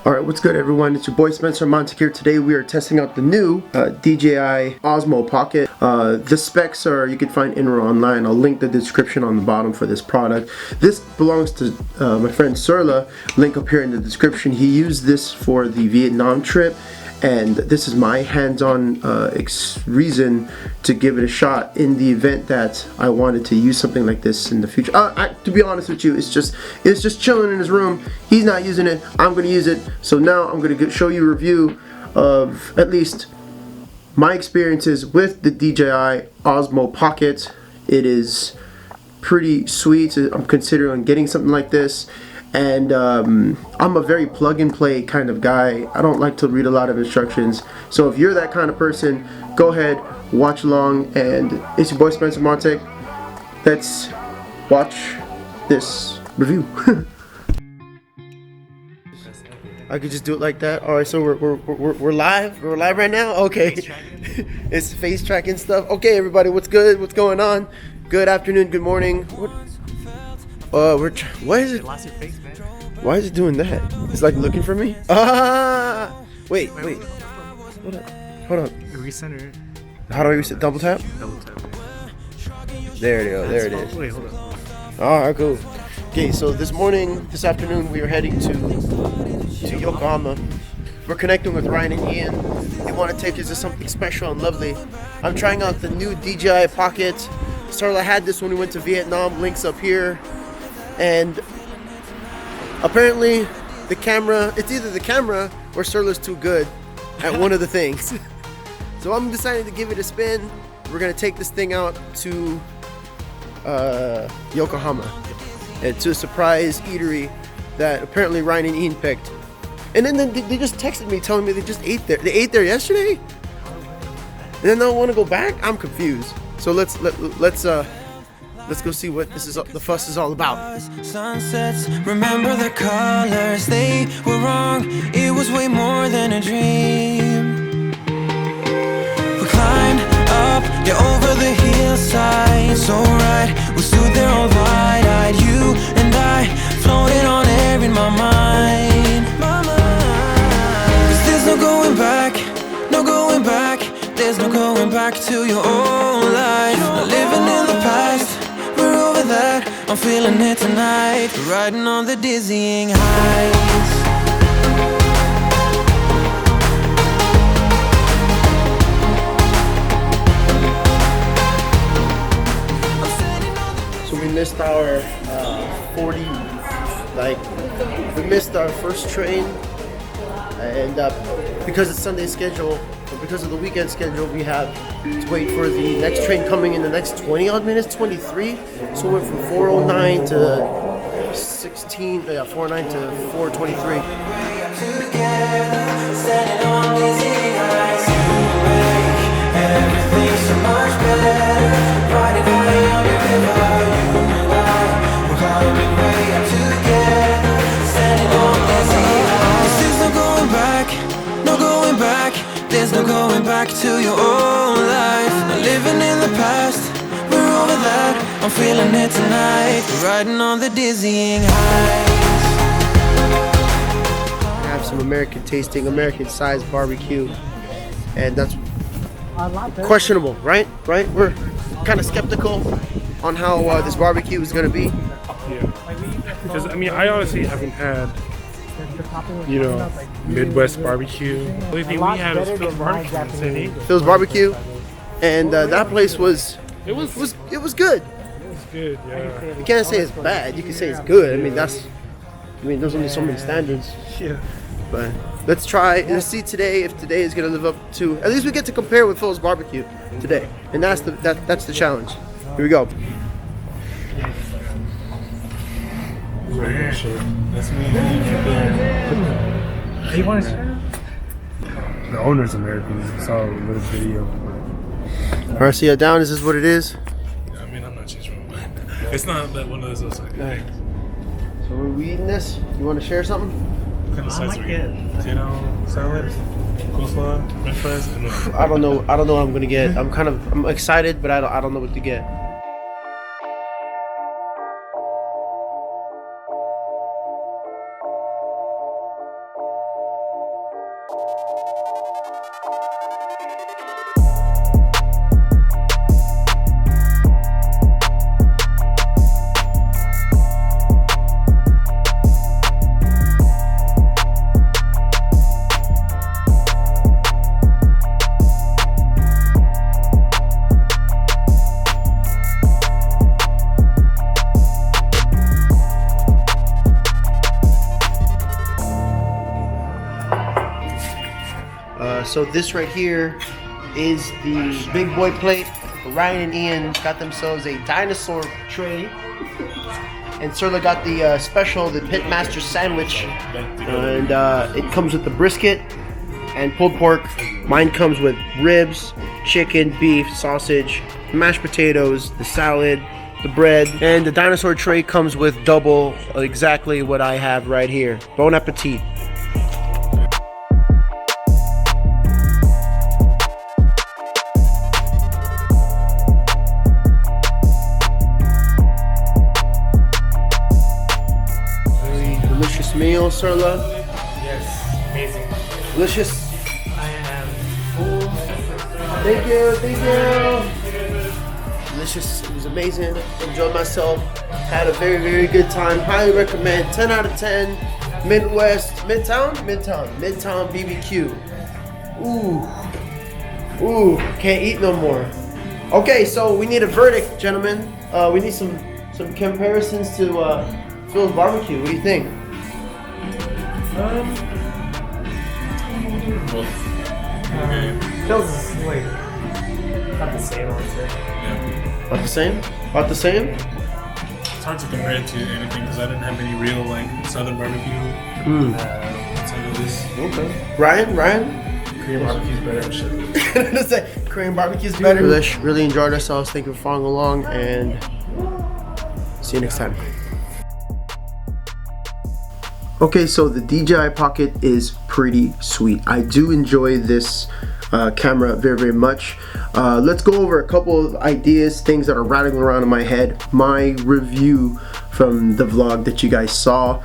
Alright, what's good everyone? It's your boy Spencer Montic here. Today we are testing out the new DJI Osmo Pocket. The specs are, you can find in or online. I'll link the description on the bottom for this product. This belongs to my friend Surla, link up here in the description. He used this for the Vietnam trip, and this is my hands-on reason to give it a shot in the event that I wanted to use something like this in the future. To be honest with you, it's just chilling in his room. He's not using it. I'm going to use it. So now I'm going to show you a review of at least my experiences with the DJI Osmo Pocket. It is pretty sweet. I'm considering getting something like this. And I'm a very plug and play kind of guy. I don't like to read a lot of instructions. So if you're that kind of person, go ahead, watch along. And it's your boy Spencer Montic. Let's watch this review. I could just do it like that. All right, so we're live. We're live right now. Okay, it's face tracking stuff. Okay, everybody, what's good? What's going on? Good afternoon. Good morning. What is it? Why is it doing that? It's like looking for me. Wait. Hold on. Recenter it. How do I reset? Double tap. There it goes. There it is. Wait, hold on. All right, cool. Okay, so this afternoon, we are heading to Yokohama. We're connecting with Ryan and Ian. They want to take us to something special and lovely. I'm trying out the new DJI Pocket. Starla had this when we went to Vietnam. Links up here. And apparently, the camera, it's either the camera or Surla's too good at one of the things. So I'm deciding to give it a spin. We're going to take this thing out to Yokohama. And to a surprise eatery that apparently Ryan and Ian picked. And then they just texted me telling me they just ate there. They ate there yesterday? And then they want to go back? I'm confused. So let's go see what the fuss is all about. Sunsets, remember the colors, they were wrong. It was way more than a dream. We climbed up, over the hillside, so right. We stood there all wide-eyed, you and I, floating on air in my mind. 'Cause there's no going back, no going back. There's no going back to your old life. No living in the past. That I'm feeling it tonight, riding on the dizzying heights. So we missed our we missed our first train, and because it's Sunday schedule, or because of the weekend schedule, we have to wait for the next train coming in the next 20 odd minutes, 23. So we went from 4:09 to 4:09 to 4:23. There's no going back to your old life. Not living in the past, we're over that. I'm feeling it tonight, riding on the dizzying heights. I have some American tasting, American sized barbecue, and that's questionable, right? We're kind of skeptical on how this barbecue is going to be. Yeah, because I honestly haven't had, Midwest barbecue. The only thing we had was Phil's Barbecue in the city. Phil's Barbecue, and that place was It was good. It was good, yeah. You can't say it's bad. You can say it's good. There's only so many standards. Yeah. But let's see today if today is gonna live up to. At least we get to compare with Phil's Barbecue today, and that's the challenge. Here we go. That's me. You want to share? The owner's American. I saw a little video. All right, so down. Is this what it is? I'm not changing my mind. It's not that one of those. Right. So we're eating this. You want to share something? What kind of size are we getting? Potato salad, coleslaw, French fries. I don't know. what I'm gonna get. I'm excited, but I don't know what to get. So this right here is the big boy plate. Ryan and Ian got themselves a dinosaur tray. And Surla got the special, the Pitmaster sandwich. And it comes with the brisket and pulled pork. Mine comes with ribs, chicken, beef, sausage, mashed potatoes, the salad, the bread, and the dinosaur tray comes with double, exactly what I have right here. Bon appetit. Very delicious meal, Surla. Yes, amazing. Delicious. I am full. Thank you. Delicious. It was amazing. Enjoyed myself. Had a very, very good time. Highly recommend. 10 out of 10. Midtown BBQ. Ooh. Can't eat no more. Okay, so we need a verdict, gentlemen. We need some comparisons to Phil's barbecue. What do you think? Phil's is like not the same, I would say. About the same? About the same? It's hard to compare it to anything because I didn't have any real like southern barbecue. Outside of this. Okay. Ryan? Korean barbecue's better. Say, Korean barbecue's better. Really enjoyed ourselves. Thank you for following along, and see you next time. Okay, so the DJI Pocket is pretty sweet. I do enjoy this camera very, very much. Let's go over a couple of ideas, things that are rattling around in my head. My review from the vlog that you guys saw,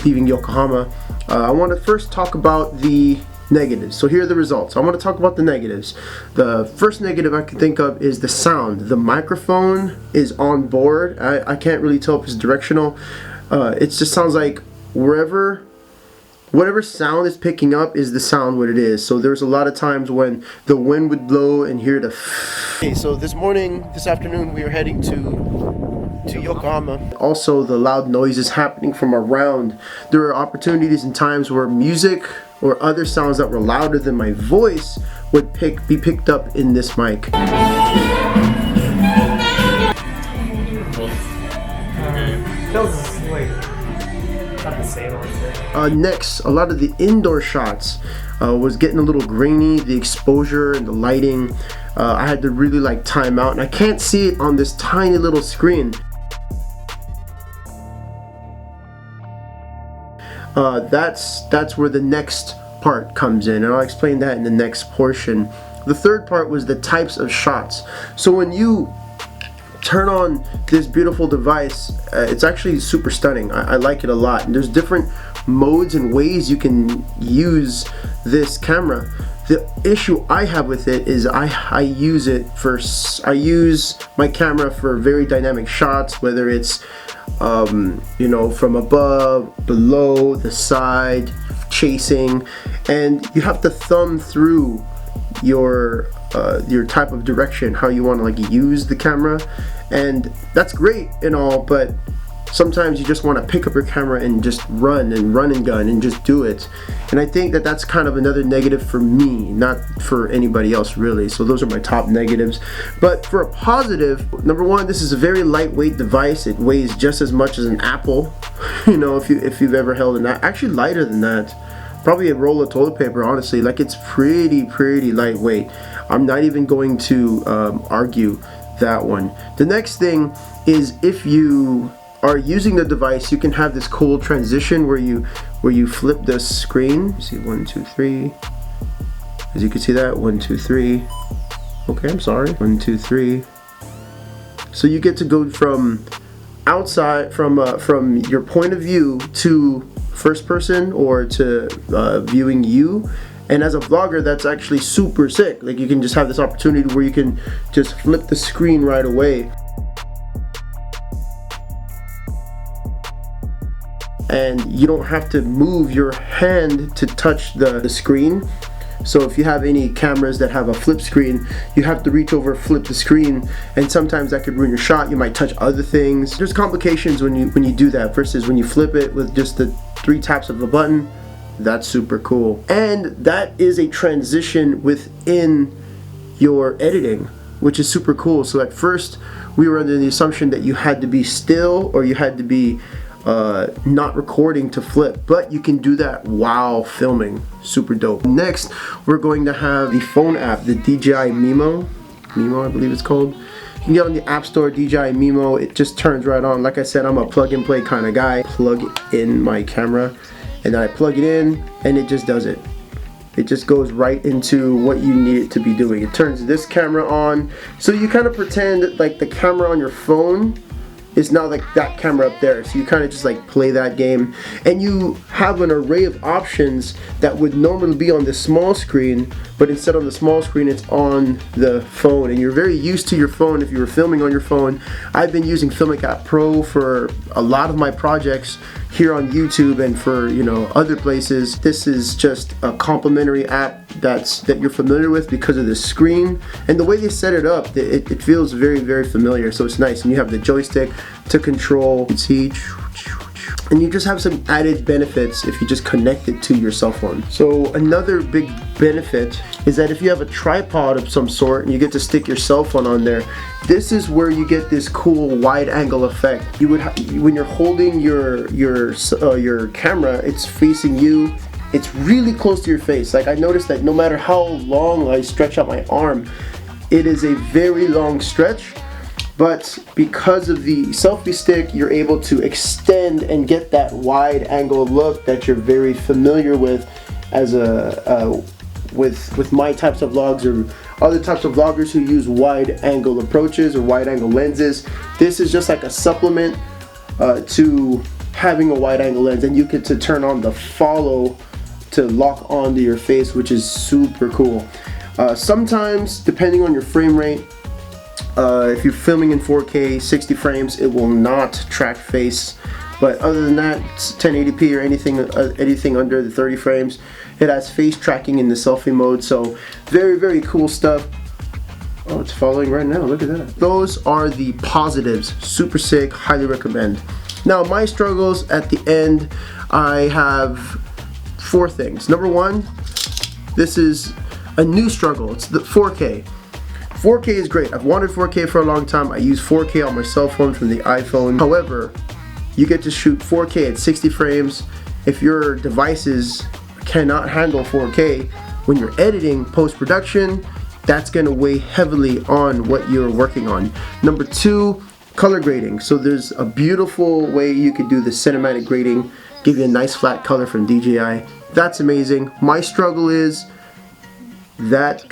leaving Yokohama. I want to first talk about the negatives. So here are the results. I want to talk about the negatives. The first negative I can think of is the sound. The microphone is on board. I can't really tell if it's directional. It just sounds like whatever sound is picking up is the sound what it is. So there's a lot of times when the wind would blow and hear the Okay, so this afternoon we are heading to Yokohama. Also, the loud noises happening from around. There are opportunities and times where music or other sounds that were louder than my voice would be picked up in this mic. Phil's is like not the same, I would say. Next, a lot of the indoor shots was getting a little grainy. The exposure and the lighting, I had to really like time out, and I can't see it on this tiny little screen. That's where the next part comes in, and I'll explain that in the next portion. The third part was the types of shots. So when you turn on this beautiful device, it's actually super stunning. I like it a lot, and there's different modes and ways you can use this camera. The issue I have with it is I use my camera for very dynamic shots, whether it's you know, from above, below, the side, chasing, and you have to thumb through your type of direction, how you want to like use the camera, and that's great and all, but sometimes you just want to pick up your camera and just run and gun and just do it. And I think that that's kind of another negative for me, not for anybody else really. So those are my top negatives. But for a positive, number one, this is a very lightweight device. It weighs just as much as an apple. You know, if you've ever held an apple, actually lighter than that. Probably a roll of toilet paper, honestly. Like, it's pretty lightweight. I'm not even going to argue that one. The next thing is, if you are using the device, you can have this cool transition where you flip the screen. See, 1, 2, 3. As you can see that, 1, 2, 3. Okay, I'm sorry. 1, 2, 3. So you get to go from outside, from your point of view to first person, or to viewing you. And as a vlogger, that's actually super sick. Like, you can just have this opportunity where you can just flip the screen right away. And you don't have to move your hand to touch the screen. So if you have any cameras that have a flip screen, you have to reach over, flip the screen, and sometimes that could ruin your shot. You might touch other things. There's complications when you do that versus when you flip it with just the 3 taps of a button. That's super cool. And that is a transition within your editing, which is super cool. So at first we were under the assumption that you had to be still or you had to be not recording to flip, but you can do that while filming. Super dope. Next, we're going to have the phone app, the DJI Mimo I believe it's called. You can get on the App Store, DJI Mimo. It just turns right on. Like I said, I'm a plug and play kind of guy. Plug in my camera and then I plug it in and it just does it. It just goes right into what you need it to be doing. It turns this camera on, so you kind of pretend like the camera on your phone is now like that camera up there. So you kind of just like play that game, and you have an array of options that would normally be on the small screen, but instead on the small screen it's on the phone, and you're very used to your phone if you were filming on your phone. I've been using Filmic App Pro for a lot of my projects here on YouTube and for, you know, other places. This is just a complimentary app that you're familiar with because of the screen and the way they set it up. It feels very, very familiar, so it's nice. And you have the joystick to control. You can see, and you just have some added benefits if you just connect it to your cell phone. So another big benefit is that if you have a tripod of some sort and you get to stick your cell phone on there, this is where you get this cool wide angle effect. You would when you're holding your camera, it's facing you. It's really close to your face. Like I noticed that no matter how long I stretch out my arm, it is a very long stretch. But because of the selfie stick, you're able to extend and get that wide angle look that you're very familiar with as with my types of vlogs or other types of vloggers who use wide angle approaches or wide angle lenses. This is just like a supplement to having a wide angle lens, and you get to turn on the follow to lock onto your face, which is super cool. Sometimes, depending on your frame rate, if you're filming in 4K 60 frames, it will not track face, but other than that, it's 1080p or anything under the 30 frames. It has face tracking in the selfie mode, so very, very cool stuff. Oh, it's following right now, look at that. Those are the positives. Super sick, highly recommend. Now my struggles at the end, I have 4 things. Number 1, this is a new struggle. It's the 4K. 4K is great. I've wanted 4K for a long time. I use 4K on my cell phone from the iPhone. However, you get to shoot 4K at 60 frames. If your devices cannot handle 4K, when you're editing post-production, that's gonna weigh heavily on what you're working on. Number 2, color grading. So there's a beautiful way you could do the cinematic grading, give you a nice flat color from DJI. That's amazing. My struggle is that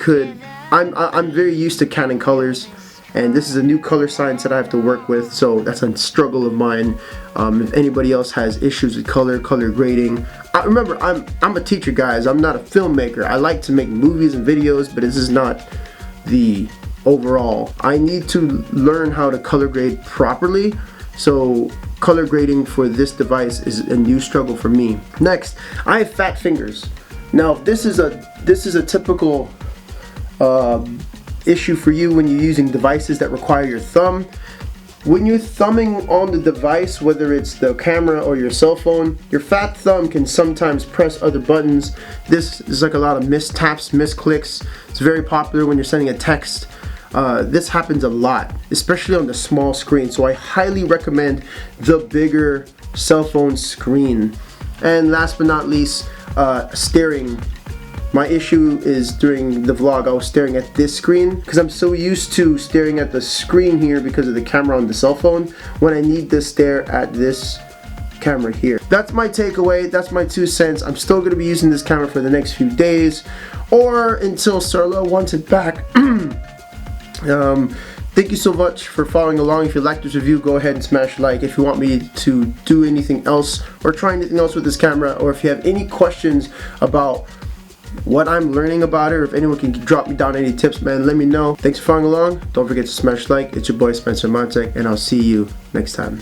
I'm very used to Canon colors, and this is a new color science that I have to work with, so that's a struggle of mine. If anybody else has issues with color grading, remember, I'm a teacher, guys. I'm not a filmmaker. I like to make movies and videos, but this is not the overall. I need to learn how to color grade properly, so color grading for this device is a new struggle for me. Next, I have fat fingers. Now, this is a typical issue for you when you're using devices that require your thumb. When you're thumbing on the device, whether it's the camera or your cell phone, your fat thumb can sometimes press other buttons. This is like a lot of mistaps, misclicks. It's very popular when you're sending a text. This happens a lot, especially on the small screen, so I highly recommend the bigger cell phone screen. And last but not least, staring. My issue is during the vlog, I was staring at this screen because I'm so used to staring at the screen here because of the camera on the cell phone, when I need to stare at this camera here. That's my takeaway, that's my 2 cents. I'm still going to be using this camera for the next few days or until Sarlo wants it back. Thank you so much for following along. If you liked this review, go ahead and smash like. If you want me to do anything else or try anything else with this camera, or if you have any questions about what I'm learning about it, or if anyone can drop me down any tips, man, let me know. Thanks for following along. Don't forget to smash like. It's your boy Spencer Montek, and I'll see you next time.